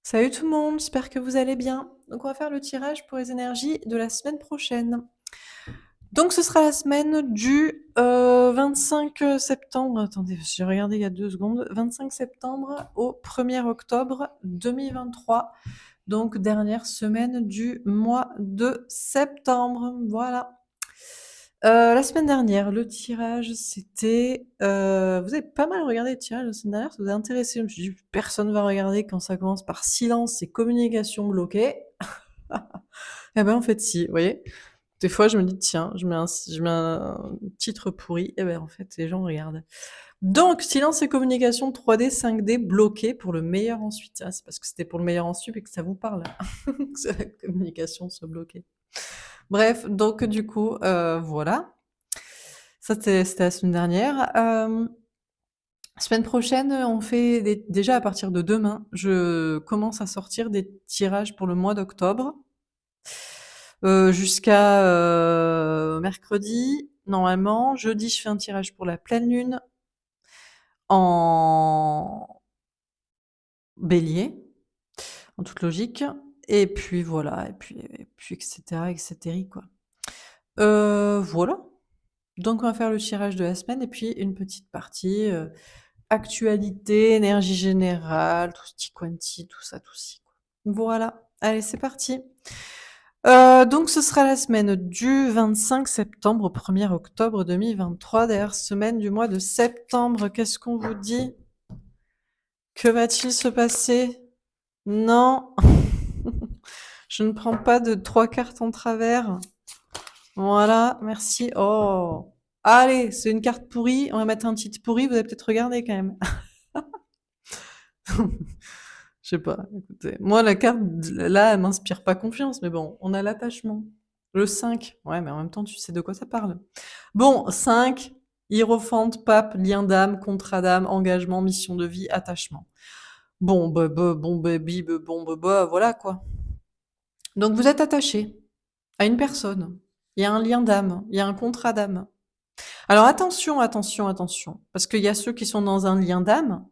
Salut tout le monde, j'espère que vous allez bien. Donc on va faire le tirage pour les énergies de la semaine prochaine. Donc ce sera la semaine du 25 septembre. Attendez, j'ai regardé il y a 2 secondes. 25 septembre au 1er octobre 2023. Donc dernière semaine du mois de septembre. Voilà. La semaine dernière, le tirage, c'était... vous avez pas mal regardé le tirage la semaine dernière, ça vous a intéressé. Je me suis dit, personne va regarder quand ça commence par silence et communication bloquée. Eh ben en fait si, vous voyez. Des fois je me dis, tiens, je mets un titre pourri, et ben en fait les gens regardent. Donc, silence et communication 3D, 5D bloqué pour le meilleur ensuite. Ah, c'est parce que c'était pour le meilleur ensuite et que ça vous parle. Que la communication soit bloquée. Bref, donc du coup, voilà. Ça, c'était la semaine dernière. Semaine prochaine, on fait déjà à partir de demain, je commence à sortir des tirages pour le mois d'octobre. Jusqu'à mercredi, normalement. Jeudi, je fais un tirage pour la pleine lune en bélier, en toute logique. Et puis voilà, et puis etc., quoi. Voilà. Donc on va faire le tirage de la semaine et puis une petite partie actualité, énergie générale, tout ce quanti, tout ça, tout ci. Voilà. Allez, c'est parti. Donc ce sera la semaine du 25 septembre au 1er octobre 2023, d'ailleurs semaine du mois de septembre. Qu'est-ce qu'on vous dit? Que va-t-il se passer? Non. Je ne prends pas de 3 cartes en travers. Voilà, merci. Oh. Allez, c'est une carte pourrie. On va mettre un titre pourri. Vous allez peut-être regarder quand même. Je sais pas, écoutez. Moi, la carte, là, elle m'inspire pas confiance, mais bon, on a l'attachement. Le 5. Ouais, mais en même temps, tu sais de quoi ça parle. Bon, 5. Hiérophante, pape, lien d'âme, contrat d'âme, engagement, mission de vie, attachement. Bon, voilà quoi. Donc vous êtes attaché à une personne. Il y a un lien d'âme, il y a un contrat d'âme. Alors attention, attention, attention, parce qu'il y a ceux qui sont dans un lien d'âme.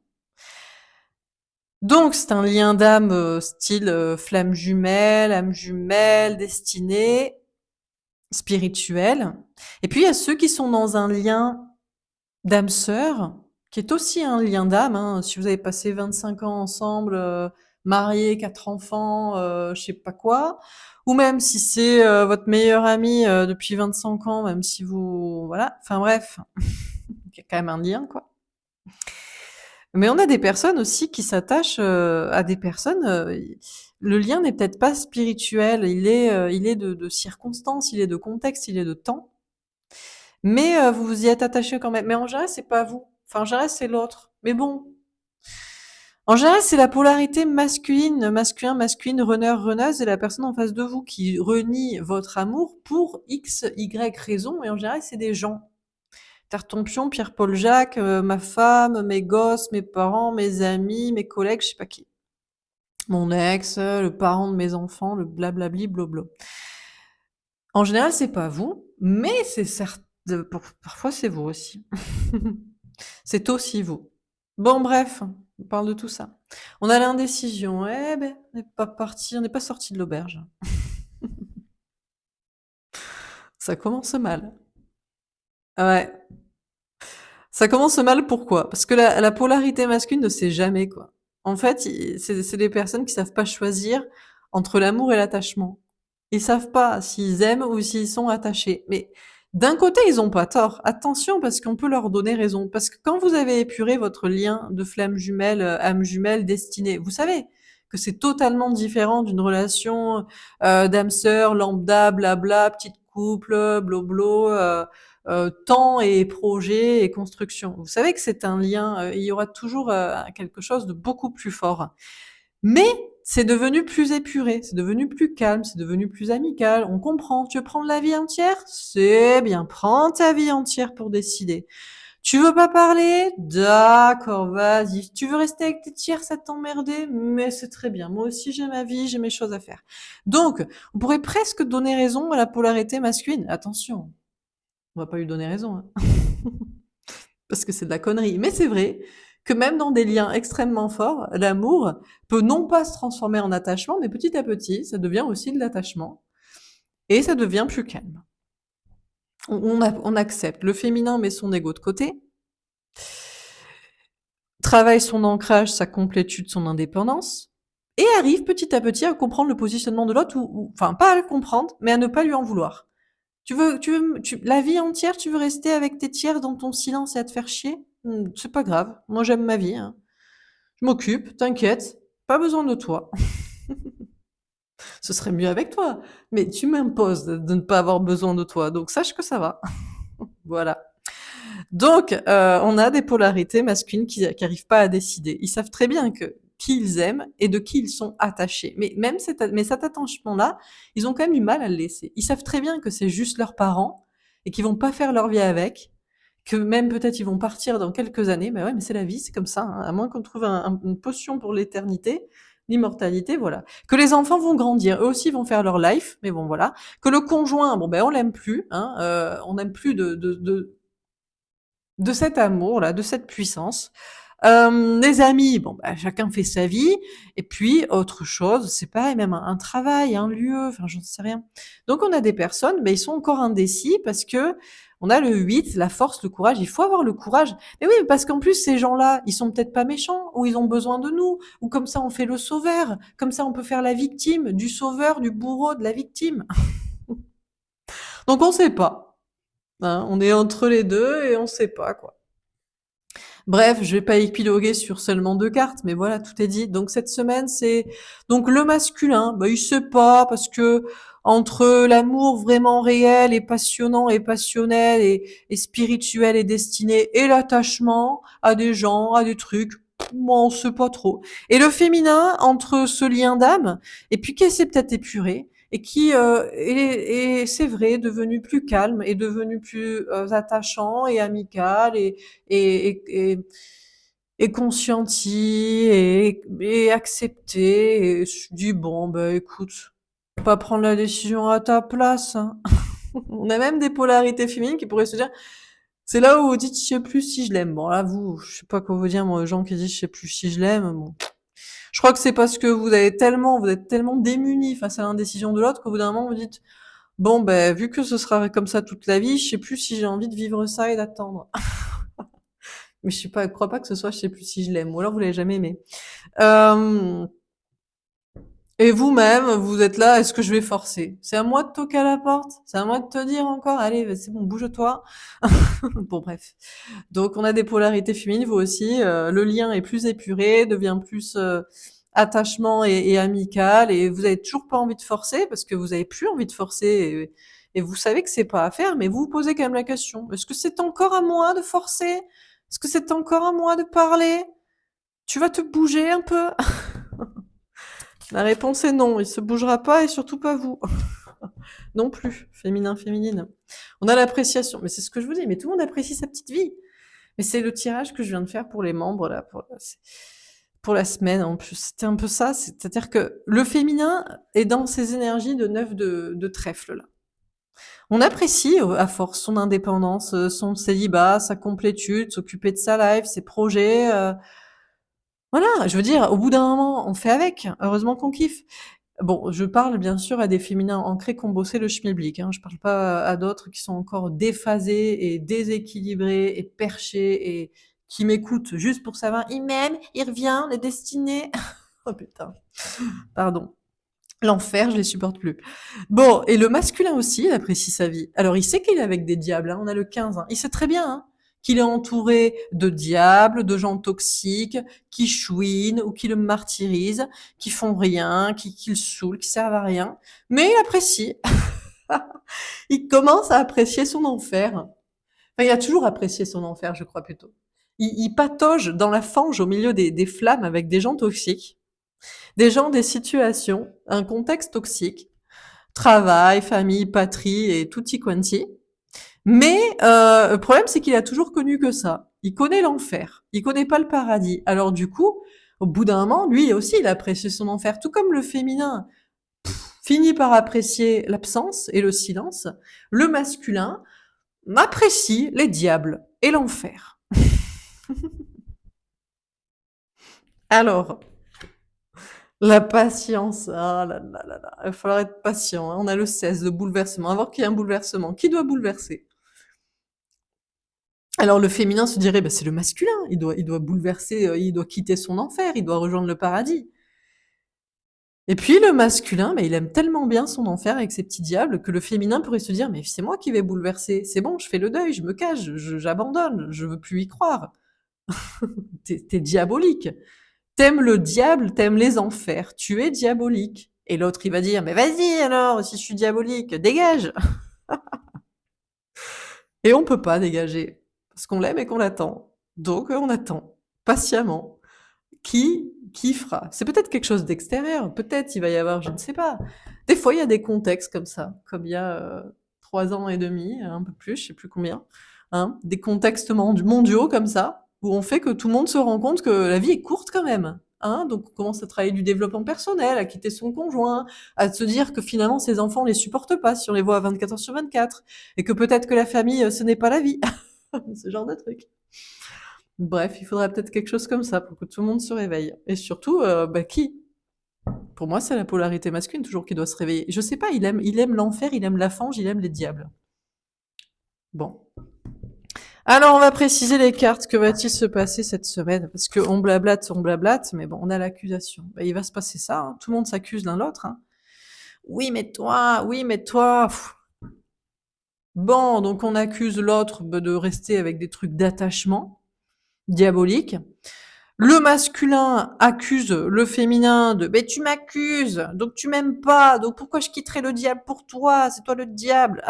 Donc c'est un lien d'âme style flamme jumelle, âme jumelle, destinée, spirituelle. Et puis il y a ceux qui sont dans un lien d'âme sœur, qui est aussi un lien d'âme. Hein. Si vous avez passé 25 ans ensemble, mariés, 4 enfants, je sais pas quoi, ou même si c'est votre meilleur ami depuis 25 ans, même si vous... Voilà, enfin bref, il y a quand même un lien, quoi. Mais on a des personnes aussi qui s'attachent à des personnes. Le lien n'est peut-être pas spirituel, il est de circonstances, il est de contexte, il est de temps. Mais vous vous y êtes attaché quand même. Mais en général, c'est pas vous. Enfin, en général, c'est l'autre. Mais bon, en général, c'est la polarité masculine, masculin, masculine, runner, runneuse, et la personne en face de vous qui renie votre amour pour X, Y raison. Et en général, c'est des gens. Tartampion, Pierre-Paul Jacques, ma femme, mes gosses, mes parents, mes amis, mes collègues, je sais pas qui. Mon ex, le parent de mes enfants, le blablabli, blabla. En général, c'est pas vous, mais c'est certes, parfois c'est vous aussi. C'est aussi vous. Bon, bref, on parle de tout ça. On a l'indécision. Eh ben, on n'est pas parti, on n'est pas sorti de l'auberge. Ça commence mal. Ouais. Ça commence mal pourquoi? Parce que la polarité masculine ne sait jamais, quoi. En fait, c'est des personnes qui savent pas choisir entre l'amour et l'attachement. Ils savent pas s'ils aiment ou s'ils sont attachés. Mais d'un côté, ils ont pas tort. Attention, parce qu'on peut leur donner raison. Parce que quand vous avez épuré votre lien de flamme jumelle, âme jumelle, destinée, vous savez que c'est totalement différent d'une relation d'âme sœur, lambda, blabla, petite couple, bloblo, temps et projet et construction. Vous savez que c'est un lien, il y aura toujours quelque chose de beaucoup plus fort. Mais c'est devenu plus épuré, c'est devenu plus calme, c'est devenu plus amical. On comprend. Tu veux prendre la vie entière? C'est bien. Prends ta vie entière pour décider. Tu veux pas parler? D'accord, vas-y. Tu veux rester avec tes tiers, ça t'emmerder? Mais c'est très bien. Moi aussi, j'ai ma vie, j'ai mes choses à faire. Donc, on pourrait presque donner raison à la polarité masculine. Attention, on va pas lui donner raison, hein, parce que c'est de la connerie. Mais c'est vrai que même dans des liens extrêmement forts, l'amour peut non pas se transformer en attachement, mais petit à petit, ça devient aussi de l'attachement et ça devient plus calme. On accepte. Le féminin met son ego de côté, travaille son ancrage, sa complétude, son indépendance, et arrive petit à petit à comprendre le positionnement de l'autre, enfin pas à le comprendre, mais à ne pas lui en vouloir. La vie entière, tu veux rester avec tes tiers dans ton silence et à te faire chier? C'est pas grave. Moi, j'aime ma vie, hein. Je m'occupe, t'inquiète, pas besoin de toi. Ce serait mieux avec toi, mais tu m'imposes de ne pas avoir besoin de toi, donc sache que ça va. Voilà. Donc, on a des polarités masculines qui arrivent pas à décider. Ils savent très bien que qui ils aiment et de qui ils sont attachés. Mais même cet attachement-là, ils ont quand même du mal à le laisser. Ils savent très bien que c'est juste leurs parents et qu'ils vont pas faire leur vie avec, que même peut-être ils vont partir dans quelques années. Mais ouais, mais c'est la vie, c'est comme ça, hein. À moins qu'on trouve une potion pour l'éternité, l'immortalité, voilà. Que les enfants vont grandir, eux aussi vont faire leur life, mais bon voilà. Que le conjoint, bon ben on l'aime plus, hein, on n'aime plus de cet amour-là, de cette puissance. Les amis, bon, bah, chacun fait sa vie. Et puis, autre chose, c'est pareil, même un travail, un lieu, enfin, j'en sais rien. Donc, on a des personnes, mais ils sont encore indécis parce que on a le 8, la force, le courage. Il faut avoir le courage. Mais oui, parce qu'en plus, ces gens-là, ils sont peut-être pas méchants, ou ils ont besoin de nous, ou comme ça, on fait le sauveur. Comme ça, on peut faire la victime, du sauveur, du bourreau, de la victime. Donc, on sait pas, hein. On est entre les deux et on sait pas, quoi. Bref, je vais pas épiloguer sur seulement 2 cartes, mais voilà, tout est dit. Donc cette semaine, c'est donc le masculin, bah, il sait pas parce que entre l'amour vraiment réel et passionnant et passionnel et spirituel et destiné et l'attachement à des gens, à des trucs, moi on sait pas trop. Et le féminin entre ce lien d'âme et puis qui s'est peut-être épuré et qui est c'est vrai devenu plus calme et devenu plus attachant et amical et, et, et, et conscienti et accepté. Et je dis, bon, bah écoute, pas prendre la décision à ta place, hein. On a même des polarités féminines qui pourraient se dire, c'est là où vous dites, je sais plus si je l'aime. Bon, là, vous, je sais pas quoi vous dire, moi, les gens qui disent, je sais plus si je l'aime, bon. Je crois que c'est parce que vous êtes tellement démunis face à l'indécision de l'autre qu'au bout d'un moment, vous dites, bon, ben, vu que ce sera comme ça toute la vie, je sais plus si j'ai envie de vivre ça et d'attendre. Mais je sais pas, je crois pas que ce soit je sais plus si je l'aime, ou alors vous l'avez jamais aimé. Euh, et vous-même, vous êtes là, est-ce que je vais forcer? C'est à moi de toquer à la porte? C'est à moi de te dire encore, allez, c'est bon, bouge-toi. Bon, bref. Donc, on a des polarités féminines, vous aussi. Le lien est plus épuré, devient plus attachement et amical, et vous avez toujours pas envie de forcer, parce que vous avez plus envie de forcer, et vous savez que c'est pas à faire, mais vous vous posez quand même la question. Est-ce que c'est encore à moi de forcer? Est-ce que c'est encore à moi de parler? Tu vas te bouger un peu? La réponse est non, il se bougera pas et surtout pas vous. Non plus, féminin, féminine. On a l'appréciation, mais c'est ce que je vous dis, mais tout le monde apprécie sa petite vie. Mais c'est le tirage que je viens de faire pour les membres, là, pour la semaine, en plus. C'était un peu ça, c'est-à-dire que le féminin est dans ses énergies de neuf de trèfle, là. On apprécie, à force, son indépendance, son célibat, sa complétude, s'occuper de sa life, ses projets, voilà, je veux dire, au bout d'un moment, on fait avec. Heureusement qu'on kiffe. Bon, je parle bien sûr à des féminins ancrés qui ont bossé le schmilblick, hein. Je parle pas à d'autres qui sont encore déphasés et déséquilibrés et perchés et qui m'écoutent juste pour savoir, il m'aime, il revient, les destinées. Oh putain, pardon. L'enfer, je les supporte plus. Bon, et le masculin aussi, il apprécie sa vie. Alors, il sait qu'il est avec des diables, hein, on a le 15, hein. Il sait très bien, hein, qu'il est entouré de diables, de gens toxiques, qui chouinent ou qui le martyrisent, qui font rien, qui le saoulent, qui servent à rien. Mais il apprécie. Il commence à apprécier son enfer. Enfin, il a toujours apprécié son enfer, je crois plutôt. Il patauge dans la fange au milieu des flammes avec des gens toxiques, des gens, des situations, un contexte toxique, travail, famille, patrie et tutti quanti. Mais le problème, c'est qu'il a toujours connu que ça. Il connaît l'enfer. Il connaît pas le paradis. Alors du coup, au bout d'un moment, lui aussi, il apprécie son enfer. Tout comme le féminin finit par apprécier l'absence et le silence, le masculin apprécie les diables et l'enfer. Alors, la patience, ah là là là là, il va falloir être patient, hein. On a le 16, le bouleversement. Avant qu'il y ait un bouleversement, qui doit bouleverser? Alors le féminin se dirait, bah, c'est le masculin, il doit bouleverser, il doit quitter son enfer, il doit rejoindre le paradis. Et puis le masculin, bah, il aime tellement bien son enfer avec ses petits diables que le féminin pourrait se dire, mais c'est moi qui vais bouleverser, c'est bon, je fais le deuil, je me cache, j'abandonne, je veux plus y croire. T'es diabolique. T'aimes le diable, t'aimes les enfers, tu es diabolique. Et l'autre, il va dire, mais vas-y alors, si je suis diabolique, dégage. Et on peut pas dégager, parce qu'on l'aime et qu'on l'attend. Donc on attend, patiemment. Qui fera? C'est peut-être quelque chose d'extérieur, peut-être il va y avoir, je ne sais pas. Des fois, il y a des contextes comme ça, comme il y a 3 ans et demi, un peu plus, je sais plus combien, hein, des contextes mondiaux comme ça, où on fait que tout le monde se rend compte que la vie est courte quand même. Hein, donc on commence à travailler du développement personnel, à quitter son conjoint, à se dire que finalement ses enfants on les supporte pas si on les voit à 24 heures sur 24, et que peut-être que la famille ce n'est pas la vie, ce genre de truc. Bref, il faudrait peut-être quelque chose comme ça pour que tout le monde se réveille. Et surtout, bah, qui? Pour moi, c'est la polarité masculine toujours qui doit se réveiller. Je sais pas, il aime l'enfer, il aime la fange, il aime les diables. Bon. Alors, on va préciser les cartes. Que va-t-il se passer cette semaine? Parce que on blablate, mais bon, on a l'accusation. Bah, il va se passer ça, hein. Tout le monde s'accuse l'un l'autre, hein. Oui, mais toi. Pff. Bon, donc on accuse l'autre bah, de rester avec des trucs d'attachement diabolique. Le masculin accuse le féminin de mais tu m'accuses, donc tu m'aimes pas, donc pourquoi je quitterais le diable pour toi? C'est toi le diable.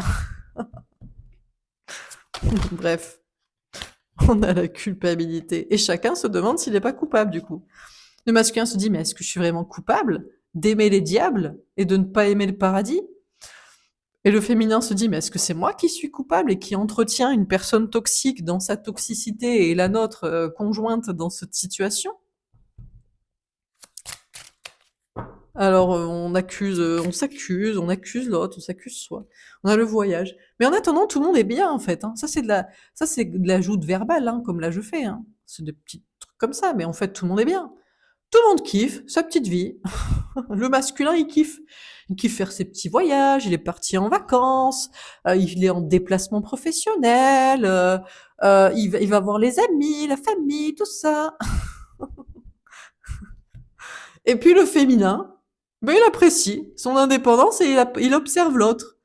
Bref, on a la culpabilité. Et chacun se demande s'il n'est pas coupable du coup. Le masculin se dit mais est-ce que je suis vraiment coupable d'aimer les diables et de ne pas aimer le paradis? Et le féminin se dit mais est-ce que c'est moi qui suis coupable et qui entretient une personne toxique dans sa toxicité et la nôtre conjointe dans cette situation? Alors, on accuse l'autre, on s'accuse soi. On a le voyage. Mais en attendant, tout le monde est bien, en fait, hein. Ça, c'est de la joute verbale, hein, comme là je fais, hein. C'est des petits trucs comme ça, mais en fait, tout le monde est bien. Tout le monde kiffe sa petite vie. Le masculin, il kiffe. Il kiffe faire ses petits voyages, il est parti en vacances, il est en déplacement professionnel, il va voir les amis, la famille, tout ça. Et puis le féminin, ben, il apprécie son indépendance et il observe l'autre.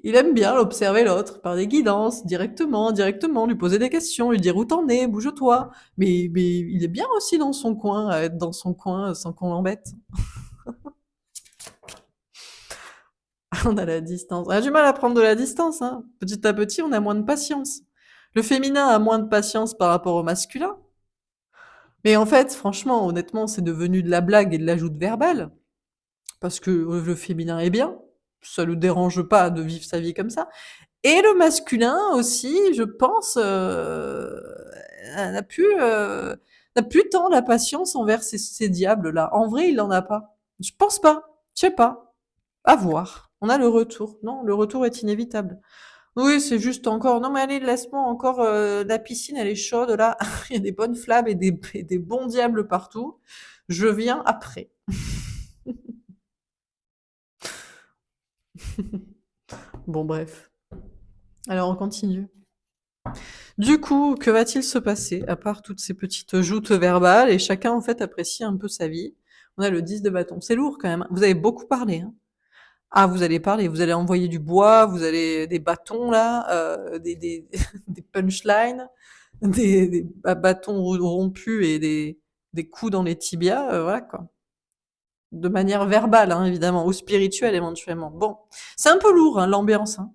Il aime bien observer l'autre par des guidances, directement, lui poser des questions, lui dire où t'en es, bouge-toi. Mais il est bien aussi dans son coin, à être dans son coin sans qu'on l'embête. On a la distance. On a du mal à prendre de la distance, hein. Petit à petit, on a moins de patience. Le féminin a moins de patience par rapport au masculin. Mais en fait, franchement, honnêtement, c'est devenu de la blague et de l'ajout verbale. Parce que le féminin est bien. Ça le dérange pas de vivre sa vie comme ça. Et le masculin aussi, je pense, n'a plus, n'a plus tant la patience envers ces diables-là. En vrai, il en a pas. Je pense pas. Je sais pas. À voir. On a le retour. Non, le retour est inévitable. Oui, c'est juste encore. Non, mais allez, laisse-moi encore. La piscine, elle est chaude là. Il y a des bonnes flammes et des bons diables partout. Je viens après. Bon, bref. Alors, on continue. Du coup, que va-t-il se passer, à part toutes ces petites joutes verbales, et chacun, en fait, apprécie un peu sa vie? On a le 10 de bâton. C'est lourd quand même, hein. Vous avez beaucoup parlé, hein. Ah, vous allez parler, vous allez envoyer du bois, vous allez des bâtons là, des punchlines, des bâtons rompus et des coups dans les tibias, voilà quoi. De manière verbale, hein, évidemment, ou spirituelle éventuellement. Bon, c'est un peu lourd, hein, l'ambiance, hein.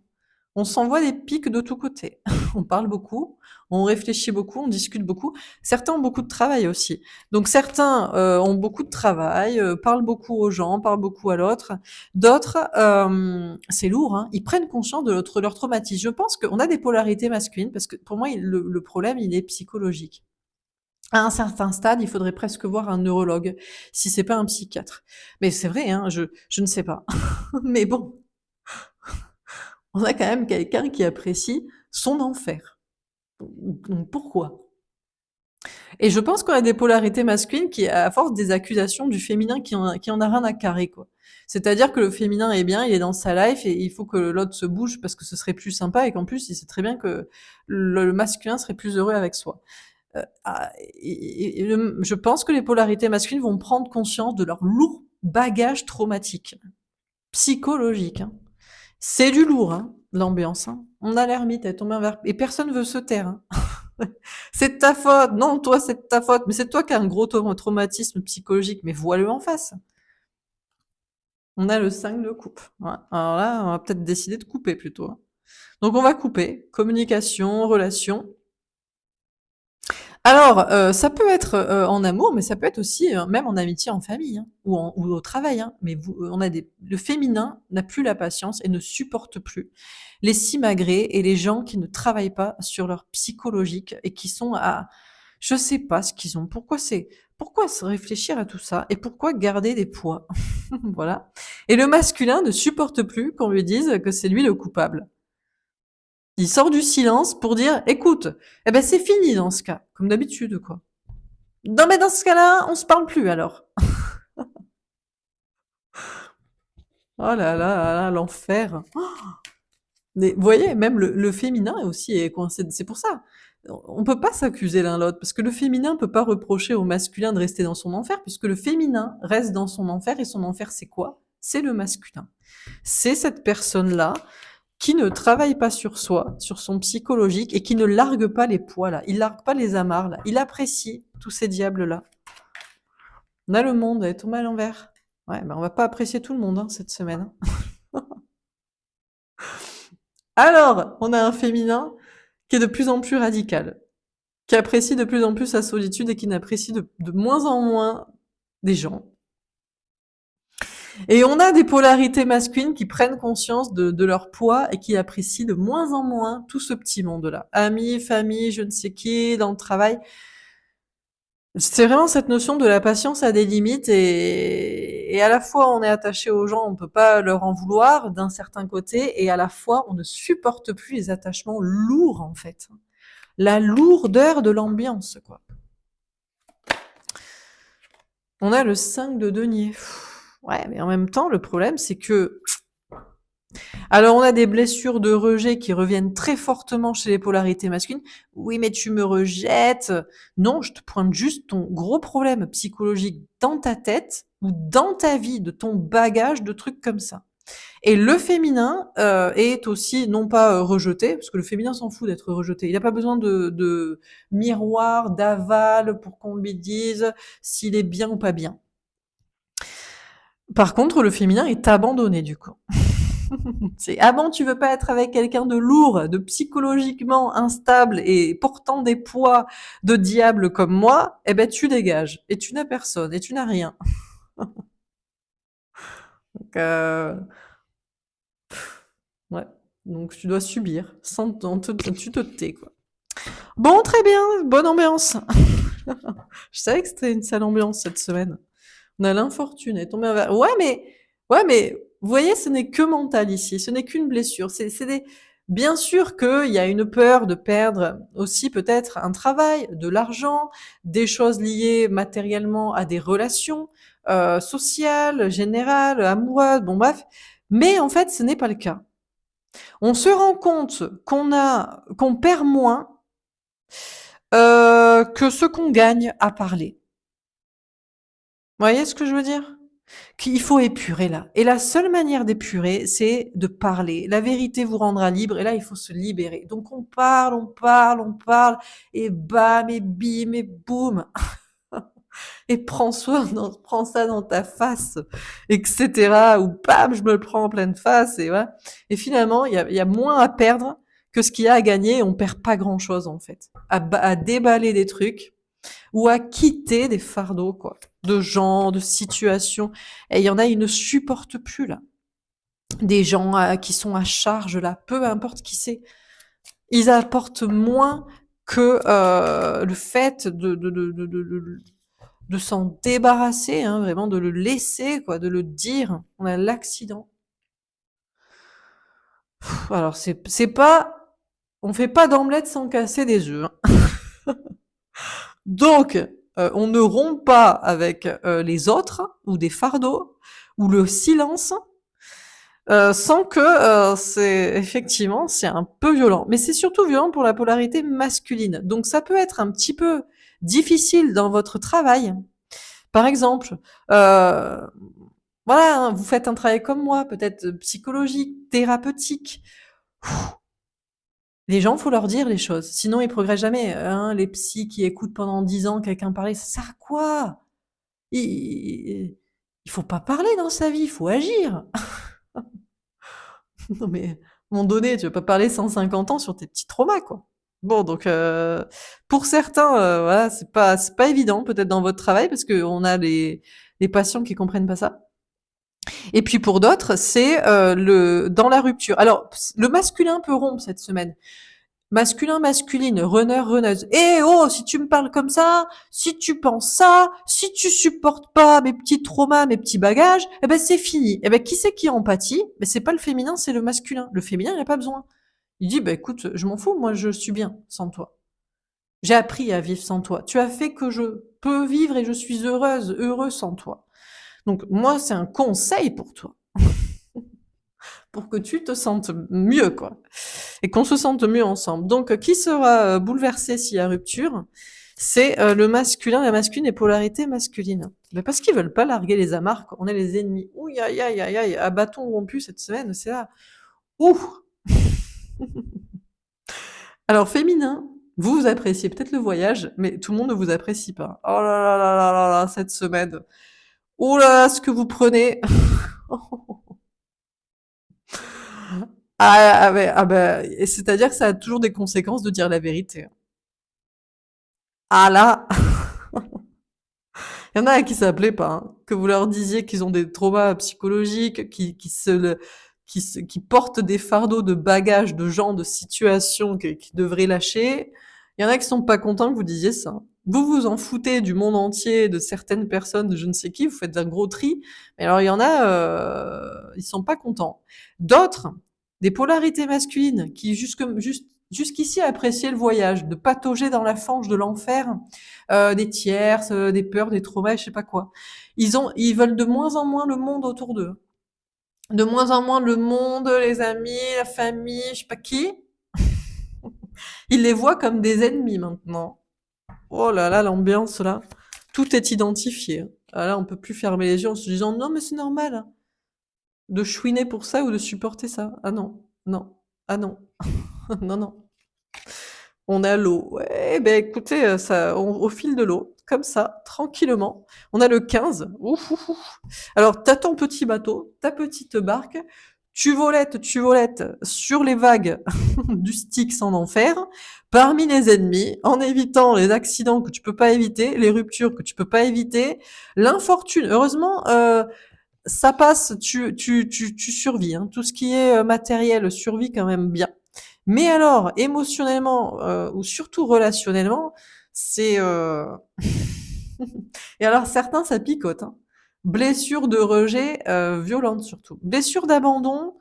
On s'envoie des pics de tous côtés. On parle beaucoup, on réfléchit beaucoup, on discute beaucoup. Certains ont beaucoup de travail aussi. Donc certains ont beaucoup de travail, parlent beaucoup aux gens, parlent beaucoup à l'autre. D'autres, c'est lourd, hein, ils prennent conscience de leur traumatisme. Je pense qu'on a des polarités masculines parce que pour moi, le problème, il est psychologique. À un certain stade, il faudrait presque voir un neurologue, si c'est pas un psychiatre. Mais c'est vrai, hein, je ne sais pas. Mais bon, on a quand même quelqu'un qui apprécie son enfer. Donc pourquoi? Et je pense qu'on a des polarités masculines qui, à force des accusations du féminin qui en a rien à carrer, quoi. C'est-à-dire que le féminin est bien, il est dans sa life et il faut que l'autre se bouge parce que ce serait plus sympa et qu'en plus, il sait très bien que le masculin serait plus heureux avec soi. Je pense que les polarités masculines vont prendre conscience de leur lourd bagage traumatique, psychologique, hein. C'est du lourd, hein, l'ambiance, hein. On a l'ermite, elle est tombée en verre. Et personne veut se taire, hein. C'est de ta faute. Non, toi, c'est de ta faute. Mais c'est toi qui as un gros traumatisme psychologique. Mais vois-le en face. On a le 5 de coupe. Ouais. Alors là, on va peut-être décider de couper plutôt, hein. Donc on va couper. Communication, relation. Alors, ça peut être, en amour, mais ça peut être aussi, même en amitié, en famille, hein, ou au travail, hein. Mais on a le féminin n'a plus la patience et ne supporte plus les simagrées et les gens qui ne travaillent pas sur leur psychologique et qui sont à je sais pas ce qu'ils ont. Pourquoi se réfléchir à tout ça et pourquoi garder des poids? Voilà. Et le masculin ne supporte plus qu'on lui dise que c'est lui le coupable. Il sort du silence pour dire, écoute, eh ben c'est fini dans ce cas, comme d'habitude, quoi. Non, mais dans ce cas-là, on se parle plus alors. Oh là là là là, l'enfer. Mais vous voyez, même le féminin est aussi est coincé. C'est pour ça. On peut pas s'accuser l'un l'autre parce que le féminin peut pas reprocher au masculin de rester dans son enfer puisque le féminin reste dans son enfer et son enfer c'est quoi? C'est le masculin. C'est cette personne-là qui ne travaille pas sur soi, sur son psychologique et qui ne largue pas les poids là. Il largue pas les amarres là. Il apprécie tous ces diables là. On a le monde, elle est tombée à l'envers. Ouais, ben on va pas apprécier tout le monde hein, cette semaine, hein. Alors, on a un féminin qui est de plus en plus radical, qui apprécie de plus en plus sa solitude et qui n'apprécie de moins en moins des gens. Et on a des polarités masculines qui prennent conscience de leur poids et qui apprécient de moins en moins tout ce petit monde-là. Amis, famille, je ne sais qui, dans le travail. C'est vraiment cette notion de la patience a des limites et à la fois on est attaché aux gens, on peut pas leur en vouloir d'un certain côté et à la fois on ne supporte plus les attachements lourds en fait. La lourdeur de l'ambiance quoi. On a le 5 de denier. Ouais, mais en même temps le problème c'est que alors on a des blessures de rejet qui reviennent très fortement chez les polarités masculines. Oui, mais tu me rejettes. Non, je te pointe juste ton gros problème psychologique dans ta tête ou dans ta vie, de ton bagage de trucs comme ça. Et le féminin est aussi non pas rejeté, parce que le féminin s'en fout d'être rejeté. Il n'a pas besoin de miroir, d'aval pour qu'on lui dise s'il est bien ou pas bien. Par contre, le féminin est abandonné du coup. C'est ah bon, tu veux pas être avec quelqu'un de lourd, de psychologiquement instable et portant des poids de diable comme moi, eh ben tu dégages et tu n'as personne et tu n'as rien. Donc, ouais, donc tu dois subir sans tu te tais quoi. Bon, très bien, bonne ambiance. Je savais que c'était une sale ambiance cette semaine. On a l'infortune, elle est tombée en ouais, mais vous voyez, ce n'est que mental ici, ce n'est qu'une blessure. C'est des bien sûr qu'il y a une peur de perdre aussi peut-être un travail, de l'argent, des choses liées matériellement à des relations, sociales, générales, amoureuses, bon bref. Mais en fait, ce n'est pas le cas. On se rend compte qu'on perd moins, que ce qu'on gagne à parler. Vous voyez ce que je veux dire? Qu'il faut épurer là. Et la seule manière d'épurer, c'est de parler. La vérité vous rendra libre et là, il faut se libérer. Donc on parle, on parle, on parle et bam et bim et boum et prends ça dans ta face, etc. Ou bam, je me le prends en pleine face et voilà. Et finalement, il y a moins à perdre que ce qu'il y a à gagner et on perd pas grand chose en fait. À déballer des trucs ou à quitter des fardeaux, quoi, de gens, de situations. Et il y en a, ils ne supportent plus, là. Des gens qui sont à charge, là, peu importe qui c'est. Ils apportent moins que le fait de s'en débarrasser, hein, vraiment de le laisser, quoi, de le dire. On a l'accident. Alors, c'est pas... On fait pas d'omelette sans casser des œufs, hein. Donc, on ne rompt pas avec les autres, ou des fardeaux, ou le silence, sans que c'est effectivement c'est un peu violent. Mais c'est surtout violent pour la polarité masculine. Donc ça peut être un petit peu difficile dans votre travail. Par exemple, voilà, hein, vous faites un travail comme moi, peut-être psychologique, thérapeutique. Les gens, faut leur dire les choses, sinon ils progressent jamais. Hein, les psys qui écoutent pendant 10 ans quelqu'un parler, ça sert à quoi? Il, il faut pas parler dans sa vie, il faut agir. Non mais, à un moment donné, tu vas pas parler 150 ans sur tes petits traumas, quoi. Bon, donc, pour certains, voilà, c'est pas évident, peut-être dans votre travail, parce qu'on a les patients qui comprennent pas ça. Et puis pour d'autres, c'est dans la rupture. Alors, le masculin peut rompre cette semaine. Masculin, masculine, runner, runneuse. Eh oh, si tu me parles comme ça, si tu penses ça, si tu supportes pas mes petits traumas, mes petits bagages, eh ben c'est fini. Eh ben qui c'est qui empathie? Ben c'est pas le féminin, c'est le masculin. Le féminin, il a pas besoin. Il dit, bah écoute, je m'en fous, moi je suis bien sans toi. J'ai appris à vivre sans toi. Tu as fait que je peux vivre et je suis heureuse, heureux sans toi. Donc moi, c'est un conseil pour toi, pour que tu te sentes mieux, quoi. Et qu'on se sente mieux ensemble. Donc, qui sera bouleversé s'il y a rupture? C'est le masculin, la masculine et polarité masculine. Mais parce qu'ils veulent pas larguer les amarres, on est les ennemis. Ouh, aïe, aïe, aïe, aïe, à bâton rompu cette semaine, c'est là. Ouh. Alors, féminin, vous appréciez peut-être le voyage, mais tout le monde ne vous apprécie pas. Oh là là là là là là, cette semaine. Oh là là, ce que vous prenez. Ah bah, c'est-à-dire que ça a toujours des conséquences de dire la vérité. Ah là, il y en a qui s'appelaient pas, hein. Que vous leur disiez qu'ils ont des traumas psychologiques, qui portent des fardeaux de bagages, de gens, de situations qu'ils devraient lâcher. Il y en a qui sont pas contents que vous disiez ça. Vous vous en foutez du monde entier, de certaines personnes, de je ne sais qui, vous faites un gros tri. Mais alors il y en a, ils sont pas contents. D'autres, des polarités masculines, qui jusqu'ici appréciaient le voyage, de patauger dans la fange de l'enfer, des tierces, des peurs, des traumas, je sais pas quoi. Ils veulent de moins en moins le monde autour d'eux. De moins en moins le monde, les amis, la famille, je sais pas qui. Ils les voient comme des ennemis maintenant. Oh là là, l'ambiance là. Tout est identifié. Ah là, on peut plus fermer les yeux en se disant non mais c'est normal hein, de chouiner pour ça ou de supporter ça. Ah non, non, ah non, non non. On a l'eau. Ouais, ben écoutez, au fil de l'eau, comme ça, tranquillement. On a le 15. Ouf, ouf, ouf. Alors, t'as ton petit bateau, ta petite barque, tu volettes sur les vagues du Styx en enfer, parmi les ennemis, en évitant les accidents que tu peux pas éviter, les ruptures que tu peux pas éviter, l'infortune. Heureusement, ça passe, tu survis. Hein. Tout ce qui est matériel survit quand même bien. Mais alors, émotionnellement, ou surtout relationnellement, c'est et alors certains, ça picote, hein. Blessure de rejet, violente surtout. Blessure d'abandon,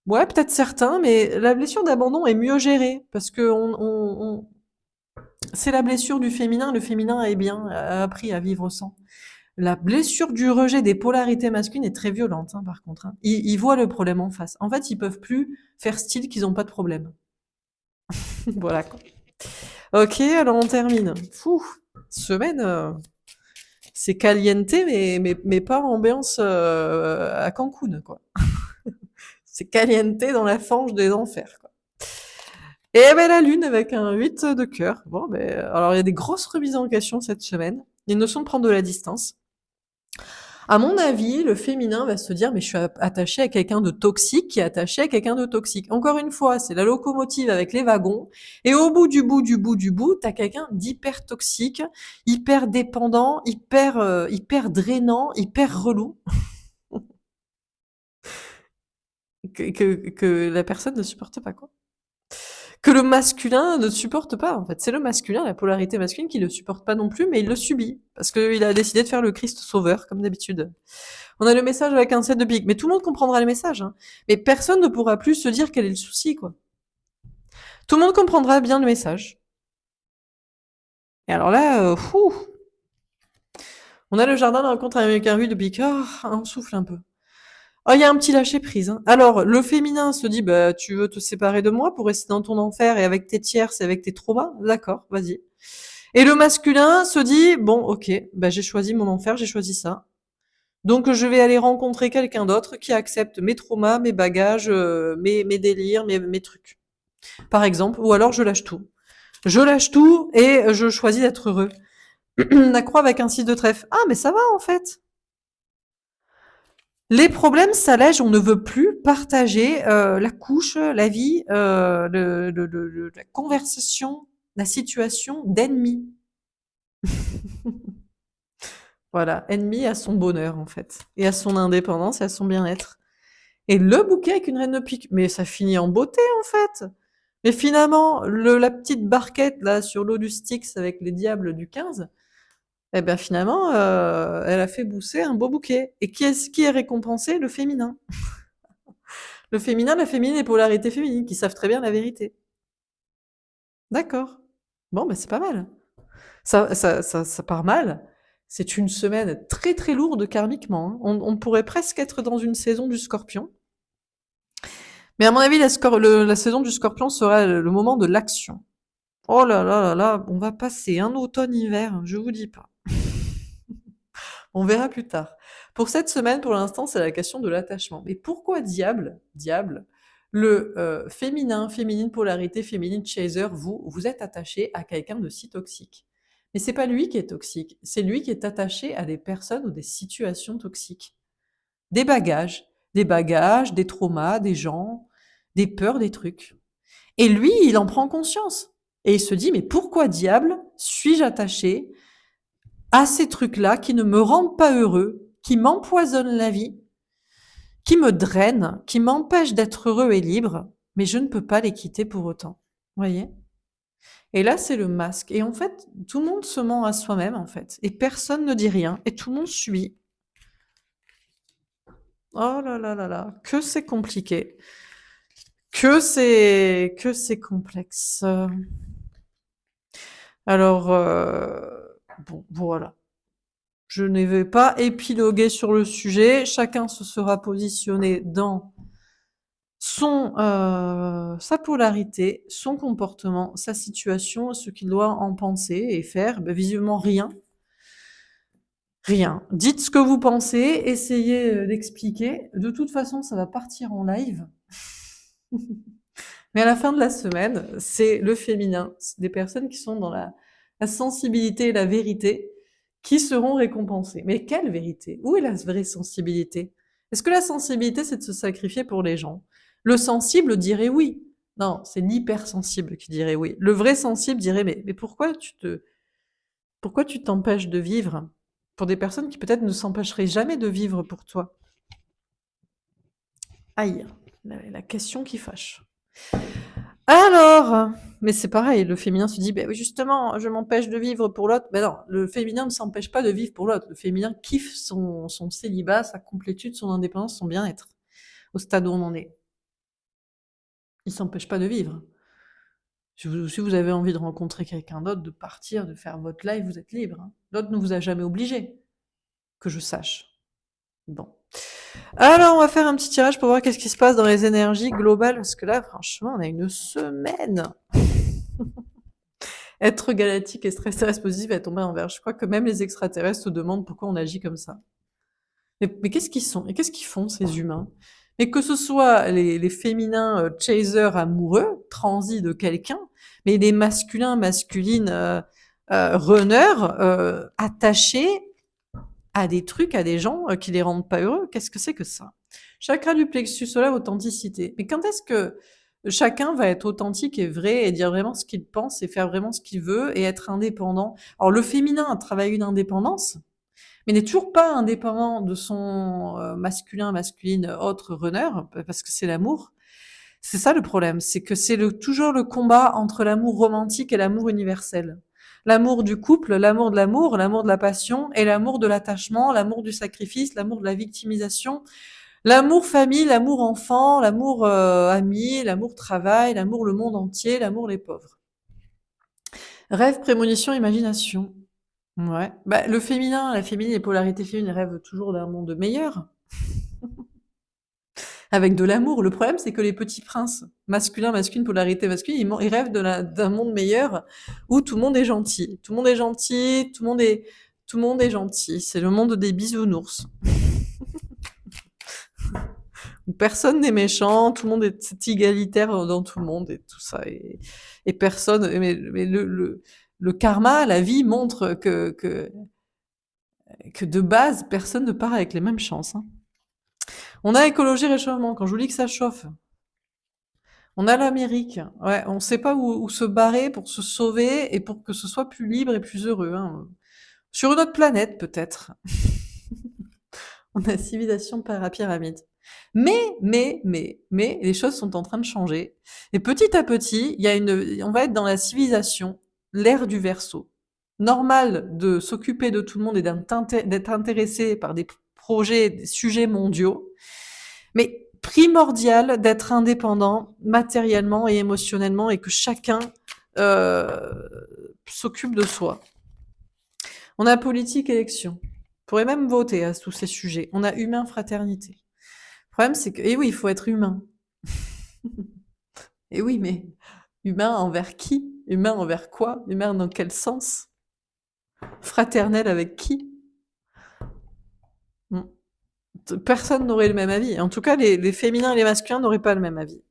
ouais, peut-être certains, mais la blessure d'abandon est mieux gérée parce que c'est la blessure du féminin, le féminin est bien, a appris à vivre sans. La blessure du rejet des polarités masculines est très violente, hein, par contre, hein. Ils voient le problème en face. En fait, ils peuvent plus faire style qu'ils ont pas de problème. Voilà, quoi. Ok, alors on termine. Fou, semaine, c'est caliente, mais pas ambiance à Cancun, quoi. C'est caliente dans la fange des enfers, quoi. Et ben la lune avec un 8 de cœur. Bon, ben, alors il y a des grosses remises en question cette semaine. Il y a une notion de prendre de la distance. À mon avis, le féminin va se dire, mais je suis attaché à quelqu'un de toxique qui est attaché à quelqu'un de toxique. Encore une fois, c'est la locomotive avec les wagons. Et au bout du bout du bout du bout, t'as quelqu'un d'hyper toxique, hyper dépendant, hyper drainant, hyper relou, que la personne ne supporte pas, quoi. Que le masculin ne supporte pas, en fait. C'est le masculin, la polarité masculine, qui le supporte pas non plus, mais il le subit. Parce qu'il a décidé de faire le Christ sauveur, comme d'habitude. On a le message avec un 7 de pique. Mais tout le monde comprendra le message, hein. Mais personne ne pourra plus se dire quel est le souci, quoi. Tout le monde comprendra bien le message. Et alors là, on a le jardin de rencontre avec un vue depuis que, on souffle un peu. Oh, il y a un petit lâcher prise, hein. Alors, le féminin se dit, bah, tu veux te séparer de moi pour rester dans ton enfer et avec tes tierces et avec tes traumas? D'accord, vas-y. Et le masculin se dit, bon, ok, bah, j'ai choisi mon enfer, j'ai choisi ça. Donc, je vais aller rencontrer quelqu'un d'autre qui accepte mes traumas, mes bagages, mes délires, mes trucs. Par exemple, ou alors je lâche tout. Je lâche tout et je choisis d'être heureux. La croix avec un 6 de trèfle. Ah, mais ça va en fait. Les problèmes s'allègent, on ne veut plus partager la couche, la vie, la conversation, la situation d'ennemi. Voilà, ennemi à son bonheur en fait, et à son indépendance et à son bien-être. Et le bouquet avec une reine de pique, mais ça finit en beauté en fait. Mais finalement, la petite barquette là sur l'eau du Styx avec les diables du 15, eh ben finalement, elle a fait pousser un beau bouquet. Et qui est récompensé? Le féminin. Le féminin, la féminine, les polarités féminines, qui savent très bien la vérité. D'accord. Bon, ben c'est pas mal. Ça part mal. C'est une semaine très très lourde karmiquement, hein. On pourrait presque être dans une saison du Scorpion. Mais à mon avis, la saison du Scorpion sera le moment de l'action. Oh là là là là, on va passer un automne-hiver, je vous dis pas. On verra plus tard. Pour cette semaine, pour l'instant, c'est la question de l'attachement. Mais pourquoi diable, le féminin, féminine polarité, féminine chaser, vous êtes attaché à quelqu'un de si toxique? Mais c'est pas lui qui est toxique, c'est lui qui est attaché à des personnes ou des situations toxiques. Des bagages, des traumas, des gens, des peurs, des trucs. Et lui, il en prend conscience. Et il se dit, mais pourquoi diable suis-je attaché à ces trucs-là qui ne me rendent pas heureux, qui m'empoisonnent la vie, qui me drainent, qui m'empêchent d'être heureux et libre, mais je ne peux pas les quitter pour autant. Vous voyez? Et là, c'est le masque. Et en fait, tout le monde se ment à soi-même, en fait. Et personne ne dit rien. Et tout le monde subit. Oh là là là là, que c'est compliqué. Que c'est complexe. Alors, bon, voilà. Je ne vais pas épiloguer sur le sujet. Chacun se sera positionné dans sa polarité, son comportement, sa situation, ce qu'il doit en penser et faire. Ben, visiblement rien. Rien. Dites ce que vous pensez, essayez d'expliquer. De toute façon, ça va partir en live. Mais à la fin de la semaine, c'est le féminin, c'est des personnes qui sont dans la sensibilité et la vérité qui seront récompensées. Mais quelle vérité? Où est la vraie sensibilité? Est-ce que la sensibilité, c'est de se sacrifier pour les gens? Le sensible dirait oui. Non, c'est l'hypersensible qui dirait oui. Le vrai sensible dirait mais pourquoi tu t'empêches de vivre pour des personnes qui peut-être ne s'empêcheraient jamais de vivre pour toi? Aïe, la question qui fâche. Alors, mais c'est pareil, le féminin se dit, ben oui, justement, je m'empêche de vivre pour l'autre. Ben non, le féminin ne s'empêche pas de vivre pour l'autre. Le féminin kiffe son célibat, sa complétude, son indépendance, son bien-être, au stade où on en est. Il s'empêche pas de vivre. Si vous avez envie de rencontrer quelqu'un d'autre, de partir, de faire votre live, vous êtes libre, hein. L'autre ne vous a jamais obligé, que je sache. Bon. Alors, on va faire un petit tirage pour voir qu'est-ce qui se passe dans les énergies globales, parce que là, franchement, on a une semaine. Être galactique et stress positif va tomber en vert. Je crois que même les extraterrestres se demandent pourquoi on agit comme ça. Mais qu'est-ce qu'ils sont? Et qu'est-ce qu'ils font, ces humains? Mais que ce soit les féminins chasers amoureux, transis de quelqu'un, mais les masculins, masculines runners attachés à des trucs, à des gens qui les rendent pas heureux. Qu'est-ce que c'est que ça? Chakra du plexus solaire, authenticité. Mais quand est-ce que chacun va être authentique et vrai et dire vraiment ce qu'il pense et faire vraiment ce qu'il veut et être indépendant? Alors le féminin travaille une indépendance, mais n'est toujours pas indépendant de son masculin, masculine, autre runner, parce que c'est l'amour. C'est ça le problème, c'est que c'est toujours le combat entre l'amour romantique et l'amour universel. L'amour du couple, l'amour de la passion et l'amour de l'attachement, l'amour du sacrifice, l'amour de la victimisation, l'amour famille, l'amour enfant, l'amour ami, l'amour travail, l'amour le monde entier, l'amour les pauvres. Rêve, prémonition, imagination. Ouais. Bah, le féminin, la féminine, les polarités féminines rêvent toujours d'un monde meilleur, avec de l'amour. Le problème, c'est que les petits princes, masculin, masculine, polarité masculine, ils rêvent d'un monde meilleur où tout le monde est gentil. Tout le monde est gentil, tout le monde est gentil. C'est le monde des bisounours. Où personne n'est méchant, tout le monde est égalitaire dans tout le monde et tout ça. Et personne, mais le karma, la vie montre que de base, personne ne part avec les mêmes chances, hein. On a écologie, réchauffement. Quand je vous dis que ça chauffe, on a l'Amérique. Ouais, on ne sait pas où se barrer pour se sauver et pour que ce soit plus libre et plus heureux, hein. Sur une autre planète, peut-être. On a civilisation parapyramide. Mais, les choses sont en train de changer. Et petit à petit, on va être dans la civilisation, l'ère du Verseau. Normal de s'occuper de tout le monde et d'être intéressé par des projets, des sujets mondiaux, mais primordial d'être indépendant matériellement et émotionnellement et que chacun s'occupe de soi. On a politique, élection. On pourrait même voter à tous ces sujets. On a humain, fraternité. Le problème, c'est que, eh oui, il faut être humain. Eh oui, mais humain envers qui? Humain envers quoi? Humain dans quel sens? Fraternel avec qui? Hmm. Personne n'aurait le même avis. En tout cas, les féminins et les masculins n'auraient pas le même avis.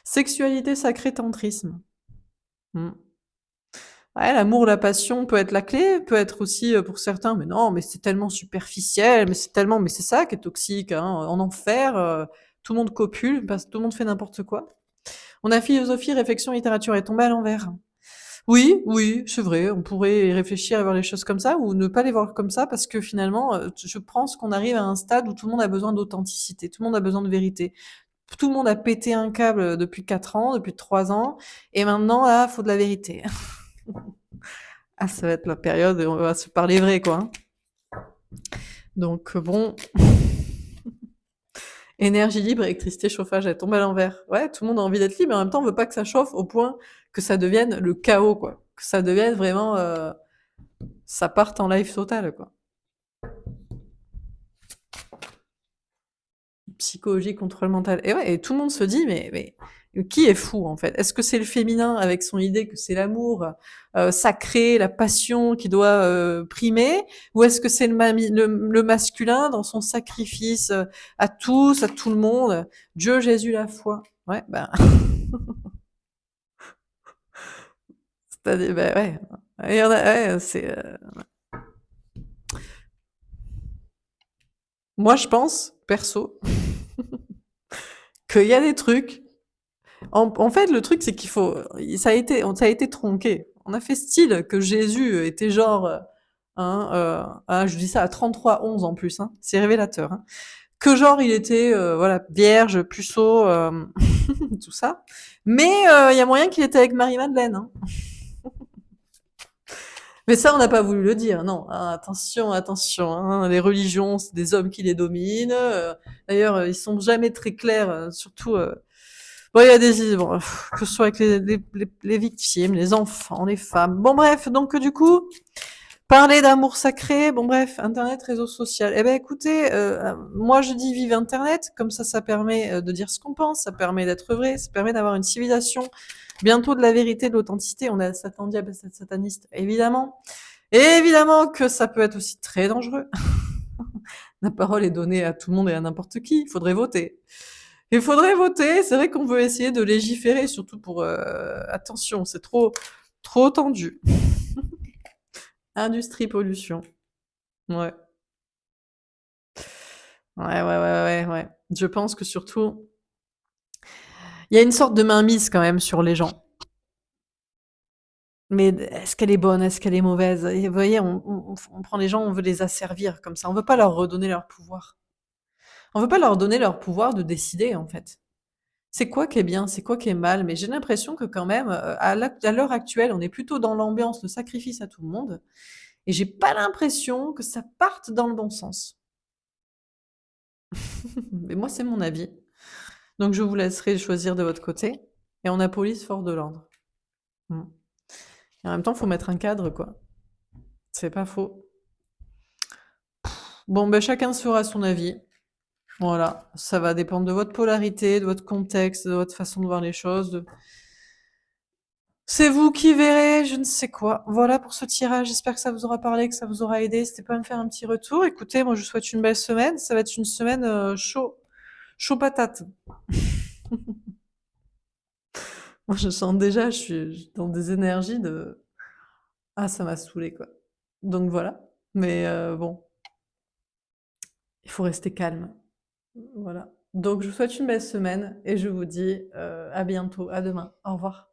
Sexualité sacrée, tantrisme. Hmm. Ouais, l'amour, la passion peut être la clé, peut être aussi pour certains, mais non, mais c'est tellement superficiel, mais c'est ça qui est toxique, hein. En enfer, tout le monde copule, parce que tout le monde fait n'importe quoi. On a philosophie, réflexion, littérature est tombé à l'envers. Oui, oui, c'est vrai, on pourrait y réfléchir à voir les choses comme ça ou ne pas les voir comme ça parce que finalement, je pense qu'on arrive à un stade où tout le monde a besoin d'authenticité, tout le monde a besoin de vérité. Tout le monde a pété un câble depuis 4 ans, depuis 3 ans et maintenant là, faut de la vérité. Ah, ça va être la période où on va se parler vrai, quoi, hein. Donc bon, énergie libre, électricité, chauffage, elle tombe à l'envers. Ouais, tout le monde a envie d'être libre, mais en même temps, on veut pas que ça chauffe au point que ça devienne le chaos, quoi. Que ça devienne vraiment, ça parte en live total, quoi. Psychologie, contrôle mental. Et ouais, et tout le monde se dit, mais qui est fou en fait? Est-ce que c'est le féminin avec son idée que c'est l'amour sacré, la passion qui doit primer, ou est-ce que c'est le masculin dans son sacrifice à tous, à tout le monde, Dieu, Jésus, la foi? Ouais, ben, c'est-à-dire, ben ouais, il y en a, ouais, moi je pense, perso, qu'il y a des trucs. En fait, le truc, c'est qu'il faut, ça a été tronqué. On a fait style que Jésus était genre, hein, je dis ça à 33-11 en plus, hein, c'est révélateur, hein, que genre il était, voilà, vierge, puceau, tout ça. Mais il y a moyen qu'il était avec Marie-Madeleine, hein. Mais ça, on n'a pas voulu le dire, non. Ah, attention, attention, hein, les religions, c'est des hommes qui les dominent. D'ailleurs, ils sont jamais très clairs, surtout. Bon, il y a des, bon, que ce soit avec les victimes, les enfants, les femmes. Bon, bref, donc du coup, parler d'amour sacré, bon, bref, Internet, réseau social. Eh ben, écoutez, moi je dis vive Internet, comme ça permet de dire ce qu'on pense, ça permet d'être vrai, ça permet d'avoir une civilisation, bientôt de la vérité, de l'authenticité. On a Satan diable, sataniste, évidemment. Et évidemment que ça peut être aussi très dangereux. La parole est donnée à tout le monde et à n'importe qui. Il faudrait voter. Il faudrait voter. C'est vrai qu'on veut essayer de légiférer, surtout pour attention, c'est trop tendu. Industrie, pollution. Ouais. Ouais. Je pense que surtout, il y a une sorte de mainmise quand même sur les gens. Mais est-ce qu'elle est bonne? Est-ce qu'elle est mauvaise? Et vous voyez, on prend les gens, on veut les asservir comme ça. On veut pas leur redonner leur pouvoir. On veut pas leur donner leur pouvoir de décider, en fait. C'est quoi qui est bien? C'est quoi qui est mal? Mais j'ai l'impression que quand même, à l'heure actuelle, on est plutôt dans l'ambiance, le sacrifice à tout le monde. Et j'ai pas l'impression que ça parte dans le bon sens. Mais moi, c'est mon avis. Donc je vous laisserai choisir de votre côté. Et on a police, force de l'ordre. Mm. Et en même temps, faut mettre un cadre, quoi. C'est pas faux. Bon, ben chacun se fera son avis. Voilà, ça va dépendre de votre polarité, de votre contexte, de votre façon de voir les choses. C'est vous qui verrez, je ne sais quoi. Voilà pour ce tirage. J'espère que ça vous aura parlé, que ça vous aura aidé. N'hésitez pas à me faire un petit retour. Écoutez, moi, je vous souhaite une belle semaine. Ça va être une semaine chaud patate. Moi, je sens déjà, je suis dans des énergies de ah, ça m'a saoulé quoi. Donc voilà. Mais bon, il faut rester calme. Voilà. Donc je vous souhaite une belle semaine et je vous dis à bientôt, à demain. Au revoir.